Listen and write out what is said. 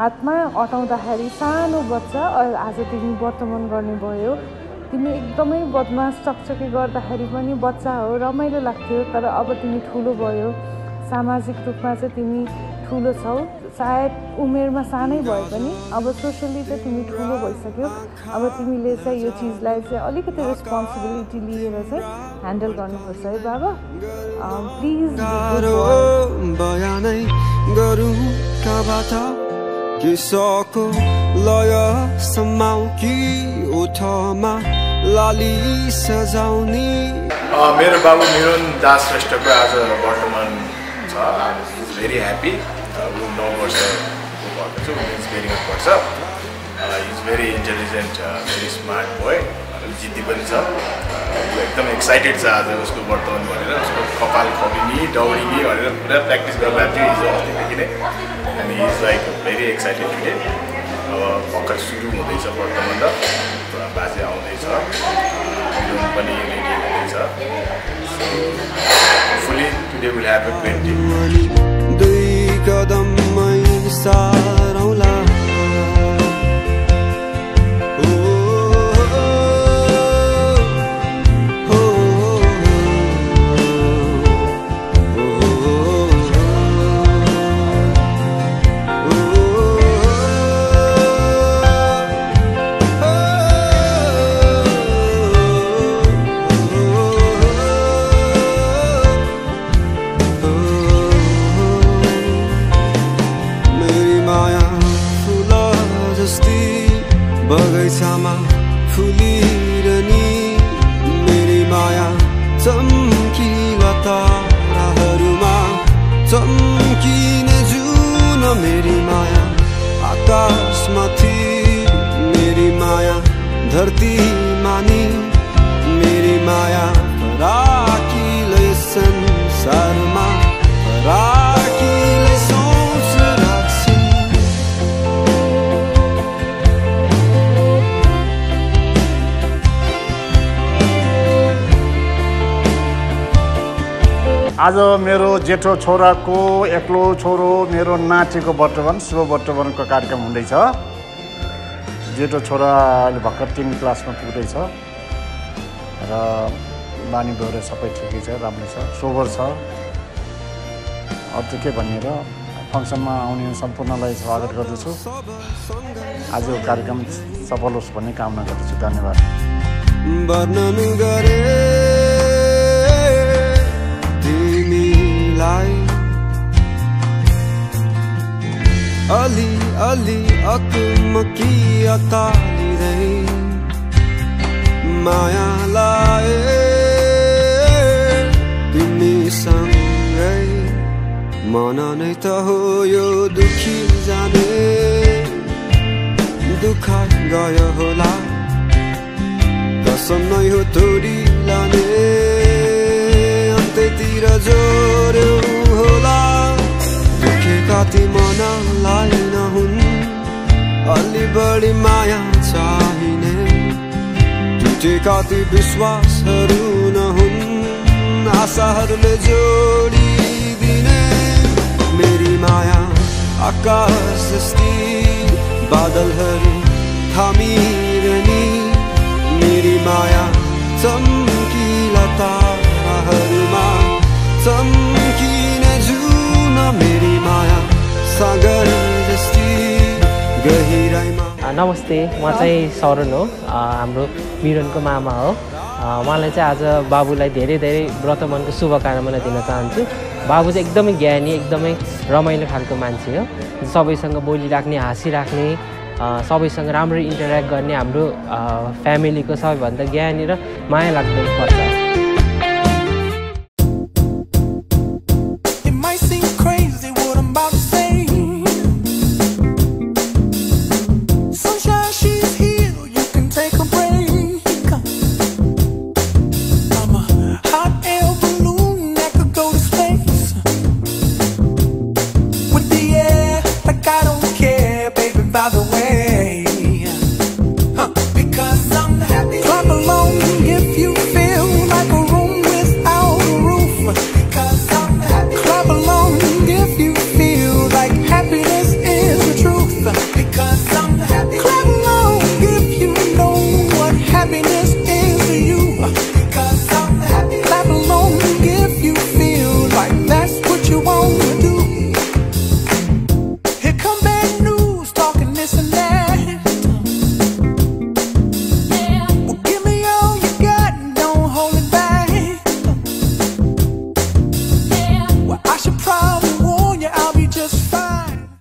हातमा अटाउँदाखेरि सानो बच्चा आज तिमी वर्तमान गर्ने भयो तिमी एकदमै बदमास चकचकी गर्दाखेरि पनि बच्चा हो रमाइलो लाग्थ्यो तर अब तिमी ठुलो भयो सामाजिक रूपमा चाहिँ तिमी ठुलो छौ सायद उमेरमा सानै भए पनि अब सोशली चाहिँ तिमी ठुलो भइसक्यो अब तिमीले चाहिँ यो चिजलाई चाहिँ अलिकति रेस्पोन्सिबिलिटी लिएर चाहिँ ह्यान्डल गर्नुपर्छ है बाबा प्लिज बयानै गरौँ कबाट किसको लय समाउ कि ओठमा लाली सजाउने मेरो बाबु मिरोन दास श्रेष्ठको आज वर्तमान छ भेरी ह्याप्पी ऊ 9 वर्षको भएको छु इज भेरी गुड पर्छ is very intelligent very smart boy जिद्दी पनि छ एकदम एक्साइटेड छ आज उसको वर्तमान भनेर उसको कपाल खपिनी दौडिनी भनेर पुरा प्र्याक्टिस गरिरहेको थियो हिजो अस्तिदेखि नै अनि is like very excited today अब भर्खर सुरु हुँदैछ वर्तमान र बाजे आउँदैछ मिरोन पनि रेडी हुँदैछ so hopefully today will have a great day दुई कदममै सारौला बगैँचामा फुलिरहने मेरी माया चम्किला ताराहरूमा चम्किने जुन मेरी माया आकाशमाथि मेरी माया धरतीमा नि मेरी माया राखिलै संसारमा राखिलै सोच राख्छ आज मेरो जेठो छोराको एक्लो छोरो मेरो नातिको वर्तमान शुभ वर्तमानको कार्यक्रम हुँदैछ जेठो छोरा अहिले भर्खर 3 क्लासमा पुग्दैछ र बानी बेहोरा सबै ठिकै छ राम्रो छ सोबर छ अझ के भनेर फङ्सनमा आउने सम्पूर्णलाई स्वागत गर्दछु आजको कार्यक्रम सफल होस् भन्ने कामना गर्दछु धन्यवाद वर्णन गरे अलि अलि अकुमकी अतालिँदै माया लाए तिमीसँगै मन नै त हो यो दुखी जाने दुःख गयो होला कसम नै हो तोडी लाने अन्त्यतिर जोड्यो होला कति मनलाई नहुन् अलि बढी माया चाहिने टुटेका ती विश्वासहरू नहुन् आशाहरूले जोडिदिने मेरी माया आकाश जस्ती बादलहरू थामिरहने मेरी माया चम्किला ताराहरूमा चम्किने जुन मेरी माया सागर जस्ती गहिराइमा नमस्ते म चाहिँ शरण हो हाम्रो मिरोनको मामा हो उहाँलाई चाहिँ आज बाबुलाई धेरै धेरै व्रतबन्धनको शुभकामना दिन चाहन्छु बाबु चाहिँ एकदमै ज्ञानी एकदमै रमाइलो खालको मान्छे हो सबैसँग बोलिराख्ने हाँसिराख्ने सबैसँग राम्रो इन्टरेक्ट गर्ने हाम्रो फ्यामिलीको सबैभन्दा ज्ञानी र माया लाग्दो पर्छ